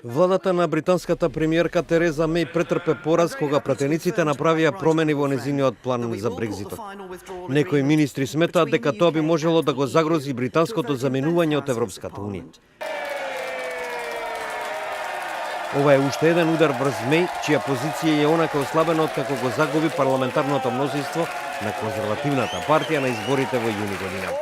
Владата на британската премиерка Тереза Меј претрпе пораз кога пратениците направија промени во незиниот план за Брекзитот. Некои министри сметаат дека тоа би можело да го загрози британското заменување од Европската унија. Ова е уште еден удар врз Меј, чија позиција е онака ослабена откако го загуби парламентарното мнозинство на конзервативната партија на изборите во јуни година.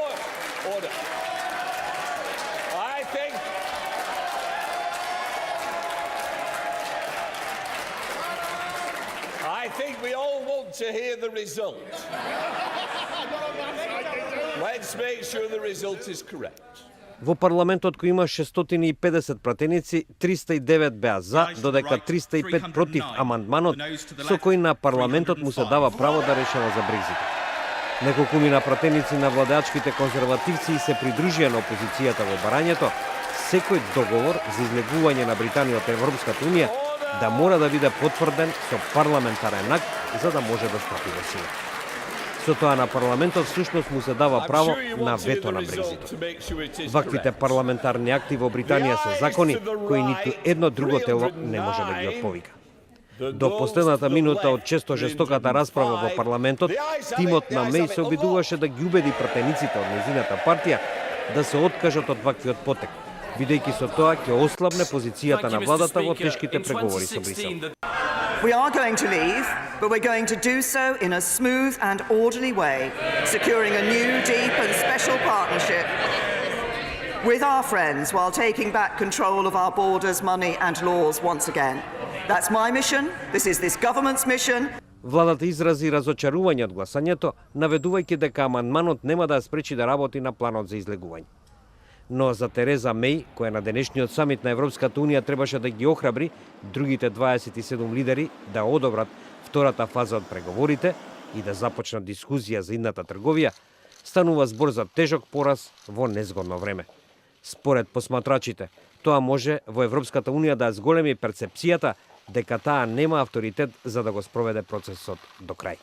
I think we all want to hear the result. Let's make sure the result is correct. Во парламентот кој има 650 пратеници, 309 беа за, додека 305 против амандманот, со кој на парламентот му се дава право да решава за Брекзитот. Неколкумина пратеници на владеачките конзервативци се придружија на опозицијата во барањето, секој договор за излегување на Британија од Европската унија да мора да биде потврден со парламентарен акт за да може да стапи во сила. Со тоа на парламентот всушност му се дава право на вето на Брекзитот. Ваквите парламентарни акти во Британија се закони кои ниту едно друго тело не може да ги отповика. До последната минута од често жестоката расправа во парламентот, тимот на Меј се обидуваше да ги убеди пратениците од незината партија да се откажат од ваквиот потек, бидејќи со тоа ќе ослабне позицијата на владата во тешките преговори со Брисел. We are going to leave, but we're going to do so in a smooth and orderly way, securing a new, deep and special partnership with our friends while taking back control of our borders, money and laws once again. That's my mission, this is this government's mission. Владата изрази разочарување од гласањето, наведувајќи дека амандманот нема да спречи да работи на планот за излегување. Но за Тереза Меј, која на денешниот самит на Европската унија требаше да ги охрабри другите 27 лидери да одобрат втората фаза од преговорите и да започнат дискусија за идната трговија, станува збор за тежок пораз во незгодно време. Според посматрачите, тоа може во Европската унија да зголеми перцепцијата дека таа нема авторитет за да го спроведе процесот до крај.